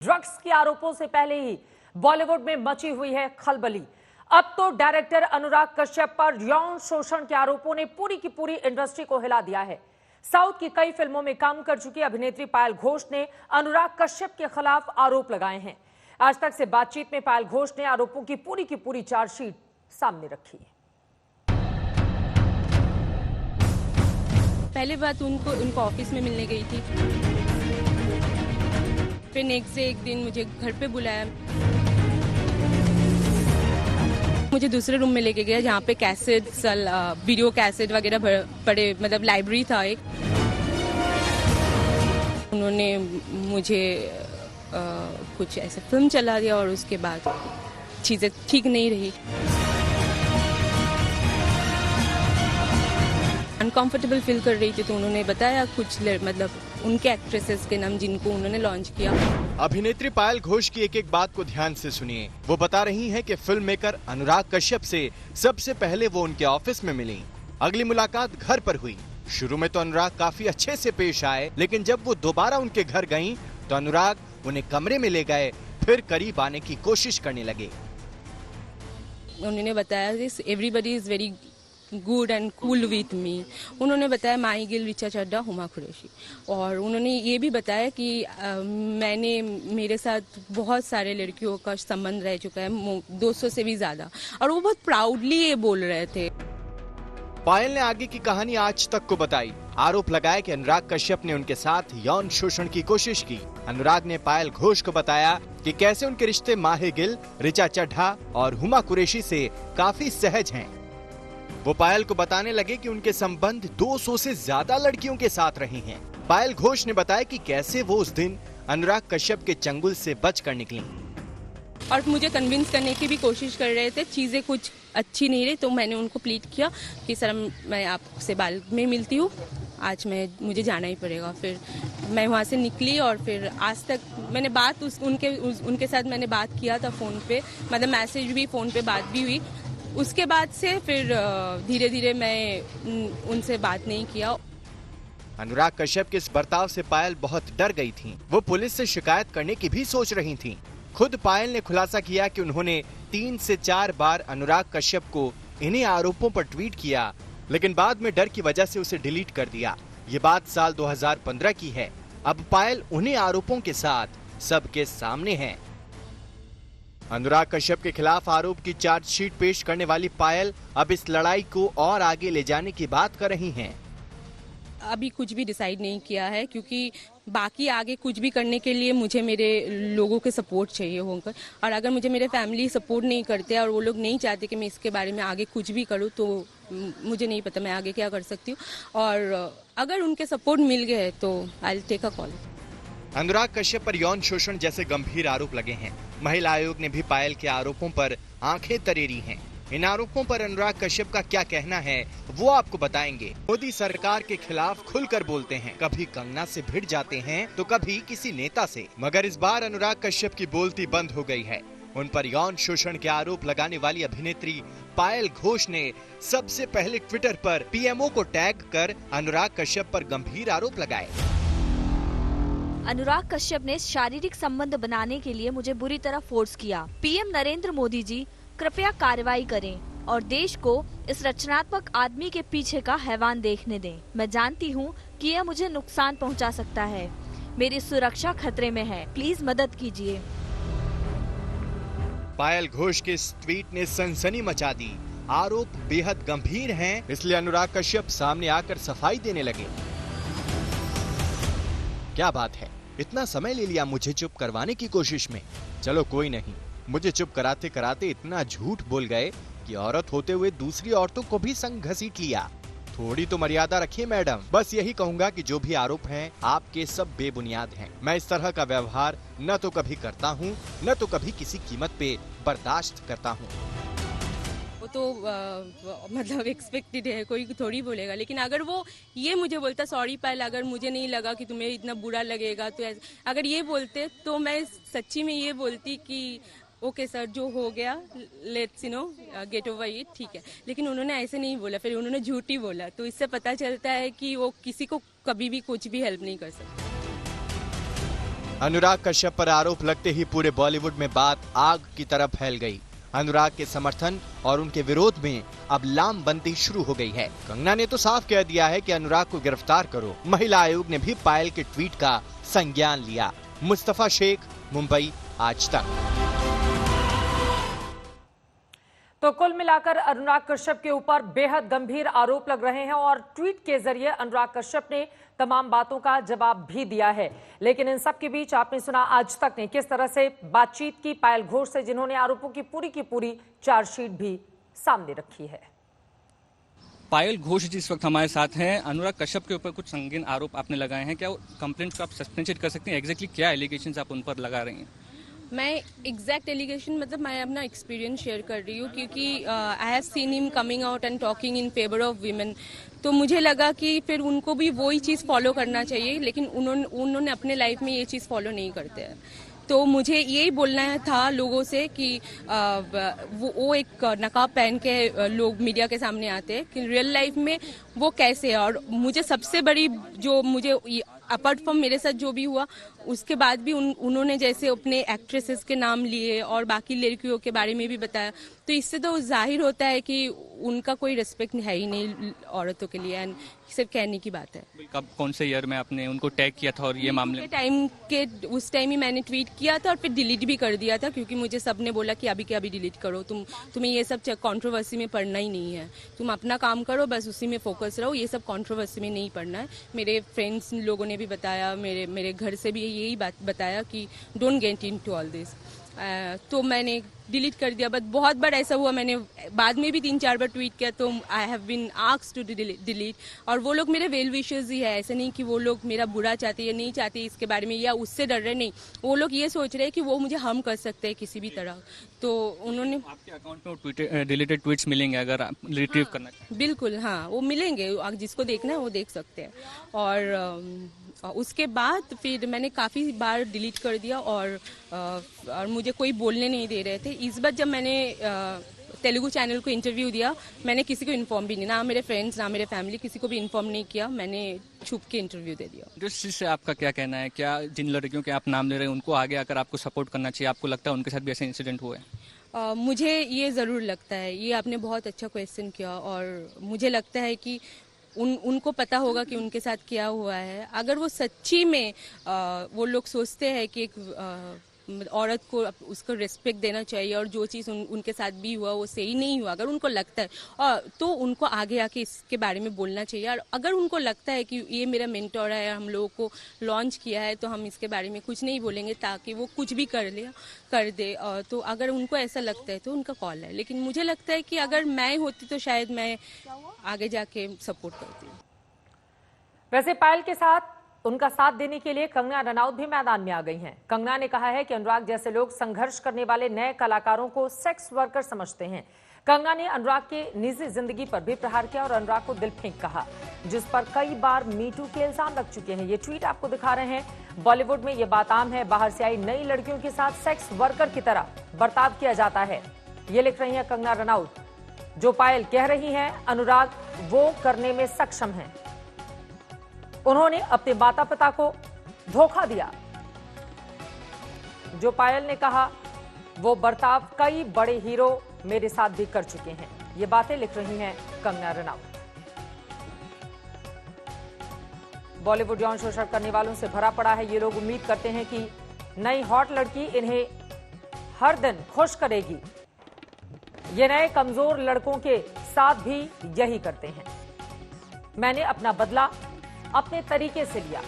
Drugs के आरोपों से पहले ही बॉलीवुड में मची हुई है खलबली। अब तो डायरेक्टर अनुराग कश्यप पर यौन शोषण के आरोपों ने पूरी की पूरी इंडस्ट्री को हिला दिया है। साउथ की कई फिल्मों में काम कर चुकी अभिनेत्री पायल घोष ने अनुराग कश्यप के खिलाफ आरोप लगाए हैं। आज तक से बातचीत में पायल घोष ने आरोपों की पूरी चार्जशीट सामने रखी है। पहले बात उनको ऑफिस में मिलने गई थी, फिर नेक्स्ट डे एक दिन मुझे घर पे बुलाया, मुझे दूसरे रूम में लेके गया जहाँ पे कैसेट वीडियो कैसेट वगैरह पड़े, मतलब लाइब्रेरी था एक। उन्होंने मुझे कुछ ऐसे फिल्म चला दिया और उसके बाद चीज़ें ठीक नहीं रही। अनकंफर्टेबल फील कर रही थी, तो उन्होंने बताया कुछ मतलब उनके एक्ट्रेसेस के नाम जिनको उन्होंने लॉन्च किया। अभिनेत्री पायल घोष की एक एक बात को ध्यान से सुनिए। वो बता रही हैं कि फिल्म मेकर अनुराग कश्यप से सबसे पहले वो उनके ऑफिस में मिली। अगली मुलाकात घर पर हुई। शुरू में तो अनुराग काफी अच्छे से पेश आए, लेकिन जब वो दोबारा उनके घर गईं, तो अनुराग उन्हें कमरे में ले गए, फिर करीब आने की कोशिश करने लगे। उन्होंने बताया this everybody is very good and cool with me. उन्होंने बताया माही गिल, ऋचा चड्ढा, हुमा कुरैशी, और उन्होंने ये भी बताया कि मेरे साथ बहुत सारे लड़कियों का संबंध रह चुका है, 200 से भी ज्यादा, और वो बहुत प्राउडली ये बोल रहे थे। पायल ने आगे की कहानी आज तक को बताई। आरोप लगाया कि अनुराग कश्यप ने उनके साथ यौन शोषण की कोशिश की। अनुराग ने पायल घोष को बताया कि कैसे उनके रिश्ते माही गिल, ऋचा चड्ढा और हुमा कुरैशी से काफी सहज हैं। वो पायल को बताने लगे कि उनके संबंध 200 से ज्यादा लड़कियों के साथ रहे हैं। पायल घोष ने बताया कि कैसे वो उस दिन अनुराग कश्यप के चंगुल से बचकर निकली और मुझे कन्विंस करने की भी कोशिश कर रहे थे। चीजें कुछ अच्छी नहीं रही, तो मैंने उनको प्लीड किया कि सर मैं आपसे बाद में मिलती हूँ, आज मुझे जाना ही पड़ेगा। फिर मैं वहाँ से निकली और फिर आज तक मैंने बात उनके साथ मैंने बात किया था फोन पे, मतलब मैसेज भी, फोन पे बात भी हुई। उसके बाद से फिर धीरे धीरे मैं उनसे बात नहीं किया। अनुराग कश्यप के इस बर्ताव से पायल बहुत डर गई थी। वो पुलिस से शिकायत करने की भी सोच रही थी। खुद पायल ने खुलासा किया कि उन्होंने 3 से 4 बार अनुराग कश्यप को इन्हीं आरोपों पर ट्वीट किया, लेकिन बाद में डर की वजह से उसे डिलीट कर दिया। ये बात साल 2015 की है। अब पायल उन्हीं आरोपों के साथ सबके सामने है। अनुराग कश्यप के खिलाफ आरोप की चार्जशीट पेश करने वाली पायल अब इस लड़ाई को और आगे ले जाने की बात कर रही हैं। अभी कुछ भी डिसाइड नहीं किया है, क्योंकि बाकी आगे कुछ भी करने के लिए मुझे मेरे लोगों के सपोर्ट चाहिए होगा, और अगर मुझे मेरे फैमिली सपोर्ट नहीं करते और वो लोग नहीं चाहते कि मैं इसके बारे में आगे कुछ भी करूँ, तो मुझे नहीं पता मैं आगे क्या कर सकती हूँ। और अगर उनके सपोर्ट मिल गए तो I will take a call. Anurag Kashyap पर यौन शोषण जैसे गंभीर आरोप लगे हैं। महिला आयोग ने भी पायल के आरोपों पर आंखें तरेरी हैं। इन आरोपों पर अनुराग कश्यप का क्या कहना है वो आपको बताएंगे। मोदी सरकार के खिलाफ खुलकर बोलते हैं, कभी कंगना से भिड़ जाते हैं तो कभी किसी नेता से, मगर इस बार अनुराग कश्यप की बोलती बंद हो गई है। उन पर यौन शोषण के आरोप लगाने वाली अभिनेत्री पायल घोष ने सबसे पहले ट्विटर पर पीएमओ को टैग कर अनुराग कश्यप पर गंभीर आरोप लगाए। अनुराग कश्यप ने शारीरिक संबंध बनाने के लिए मुझे बुरी तरह फोर्स किया। पीएम नरेंद्र मोदी जी कृपया कार्रवाई करें और देश को इस रचनात्मक आदमी के पीछे का हैवान देखने दें। मैं जानती हूँ कि यह मुझे नुकसान पहुँचा सकता है। मेरी सुरक्षा खतरे में है, प्लीज मदद कीजिए। पायल घोष के इस ट्वीट ने सनसनी मचा दी। आरोप बेहद गंभीर हैं, इसलिए अनुराग कश्यप सामने आकर सफाई देने लगे। क्या बात है, इतना समय ले लिया मुझे चुप करवाने की कोशिश में। चलो कोई नहीं, मुझे चुप कराते कराते इतना झूठ बोल गए कि औरत होते हुए दूसरी औरतों को भी संग घसीट लिया। थोड़ी तो मर्यादा रखिए मैडम। बस यही कहूंगा कि जो भी आरोप हैं आपके सब बेबुनियाद हैं। मैं इस तरह का व्यवहार न तो कभी करता हूं, न तो कभी किसी कीमत पे बर्दाश्त करता हूं। वो तो मतलब एक्सपेक्टेड है, कोई थोड़ी बोलेगा। लेकिन अगर वो ये मुझे बोलता, सॉरी पायल, अगर मुझे नहीं लगा कि तुम्हें इतना बुरा लगेगा, तो अगर ये बोलते तो मैं सच्ची में ये बोलती कि ओके सर, जो हो गया लेट्स गेट ओवर इट, ठीक है। लेकिन उन्होंने ऐसे नहीं बोला, फिर उन्होंने झूठ ही बोला, तो इससे पता चलता है कि वो किसी को कभी भी कुछ भी हेल्प नहीं कर सकते। अनुराग कश्यप पर आरोप लगते ही पूरे बॉलीवुड में बात आग की तरह फैल गई। अनुराग के समर्थन और उनके विरोध में अब लामबंदी शुरू हो गई है। कंगना ने तो साफ कह दिया है कि अनुराग को गिरफ्तार करो। महिला आयोग ने भी पायल के ट्वीट का संज्ञान लिया। मुस्तफा शेख, मुंबई, आज तक। तो कुल मिलाकर अनुराग कश्यप के ऊपर बेहद गंभीर आरोप लग रहे हैं और ट्वीट के जरिए अनुराग कश्यप ने तमाम बातों का जवाब भी दिया है। लेकिन इन सब के बीच आपने सुना आज तक ने किस तरह से बातचीत की पायल घोष से, जिन्होंने आरोपों की पूरी चार्जशीट भी सामने रखी है। पायल घोष जी इस वक्त हमारे साथ हैं। अनुराग कश्यप के ऊपर कुछ संगीन आरोप आपने लगाए हैं, क्या कंप्लेंट को आप सस्पेंड कर सकते हैं? एग्जैक्टली क्या एलिगेशंस आप उन पर लगा रही हैं? मैं एग्जैक्ट एलिगेशन मतलब मैं अपना एक्सपीरियंस शेयर कर रही हूँ, क्योंकि I have seen him coming out and talking in favour of women. तो मुझे लगा कि फिर उनको भी वही चीज़ फॉलो करना चाहिए, लेकिन उन्होंने अपने लाइफ में ये चीज़ फॉलो नहीं करते हैं। तो मुझे यही बोलना था लोगों से कि वो एक नकाब पहन के लोग मीडिया के सामने आते हैं कि रियल लाइफ में वो कैसे है। और मुझे सबसे बड़ी जो मुझे अपार्ट फ्रॉम मेरे साथ जो भी हुआ उसके बाद भी उन्होंने जैसे अपने एक्ट्रेसेस के नाम लिए और बाकी लड़कियों के बारे में भी बताया, तो इससे तो जाहिर होता है कि उनका कोई रिस्पेक्ट है ही नहीं औरतों के लिए। एंड सिर्फ कहने की बात है। कब, कौन से ईयर में आपने उनको टैग किया था और ये मामले उस टाइम ही मैंने ट्वीट किया था और फिर डिलीट भी कर दिया था, क्योंकि मुझे सबने बोला कि अभी के अभी डिलीट करो, तुम्हें ये सब कंट्रोवर्सी में पढ़ना ही नहीं है, तुम अपना काम करो, बस उसी में फोकस रहो, ये सब कंट्रोवर्सी में नहीं पढ़ना है। मेरे फ्रेंड्स लोगों ने भी बताया, मेरे घर से भी यही बात बताया कि don't get into all this. तो मैंने डिलीट कर दिया। बट बहुत बार ऐसा हुआ, मैंने बाद में भी 3-4 बार ट्वीट किया तो I have been asked to delete. और वो लोग मेरे वेल विशर्स ही है, ऐसा नहीं कि वो लोग मेरा बुरा चाहते या नहीं चाहते इसके बारे में या उससे डर रहे, नहीं। वो लोग ये सोच रहे हैं कि वो मुझे हार्म कर सकते हैं किसी भी तरह। तो उन्होंने आपके अकाउंट में डिलीटेड ट्वीट्स मिलेंगे अगर आप रिट्रीव करना चाहें? बिल्कुल, हाँ, वो मिलेंगे, जिसको देखना है वो देख सकते हैं। और उसके बाद फिर मैंने काफ़ी बार डिलीट कर दिया और मुझे कोई बोलने नहीं दे रहे थे। इस बार जब मैंने तेलुगु चैनल को इंटरव्यू दिया, मैंने किसी को इन्फॉर्म भी नहीं, ना मेरे फ्रेंड्स ना मेरे फैमिली, किसी को भी इन्फॉर्म नहीं किया, मैंने छुप के इंटरव्यू दे दिया। जिस चीज़ से आपका क्या कहना है, क्या जिन लड़कियों के आप नाम ले रहे हैं उनको आगे आकर आपको सपोर्ट करना चाहिए? आपको लगता है उनके साथ भी ऐसे इंसिडेंट हुए? मुझे ये ज़रूर लगता है। ये आपने बहुत अच्छा क्वेश्चन किया और मुझे लगता है कि उनको पता होगा कि उनके साथ क्या हुआ है। अगर वो सच्ची में वो लोग सोचते हैं कि एक औरत को उसको रिस्पेक्ट देना चाहिए और जो चीज़ उनके साथ भी हुआ वो सही नहीं हुआ, अगर उनको लगता है तो उनको आगे आके इसके बारे में बोलना चाहिए। और अगर उनको लगता है कि ये मेरा मेंटोर है, हम लोगों को लॉन्च किया है, तो हम इसके बारे में कुछ नहीं बोलेंगे ताकि वो कुछ भी कर दे। तो अगर उनको ऐसा लगता है तो उनका कॉल है, लेकिन मुझे लगता है कि अगर मैं होती तो शायद मैं आगे जाके सपोर्ट करती हूँ। वैसे पायल के साथ उनका साथ देने के लिए कंगना रनौत भी मैदान में आ गई हैं। कंगना ने कहा है कि अनुराग जैसे लोग संघर्ष करने वाले नए कलाकारों को सेक्स वर्कर समझते हैं। कंगना ने अनुराग के निजी जिंदगी पर भी प्रहार किया और अनुराग को दिल फेंक कहा, जिस पर कई बार मीटू के इल्जाम लग चुके हैं। ये ट्वीट आपको दिखा रहे हैं। बॉलीवुड में ये बात आम है, बाहर से आई नई लड़कियों के साथ सेक्स वर्कर की तरह बर्ताव किया जाता है। ये लिख रही है कंगना रनौत। जो पायल कह रही हैं अनुराग वो करने में सक्षम है। उन्होंने अपने माता पिता को धोखा दिया। जो पायल ने कहा वो बर्ताव कई बड़े हीरो मेरे साथ भी कर चुके हैं। ये बातें लिख रही हैं कंगना रनौत। बॉलीवुड यौन शोषण करने वालों से भरा पड़ा है। ये लोग उम्मीद करते हैं कि नई हॉट लड़की इन्हें हर दिन खुश करेगी। ये नए कमजोर लड़कों के साथ भी यही करते हैं। मैंने अपना बदला अपने तरीके से लिया।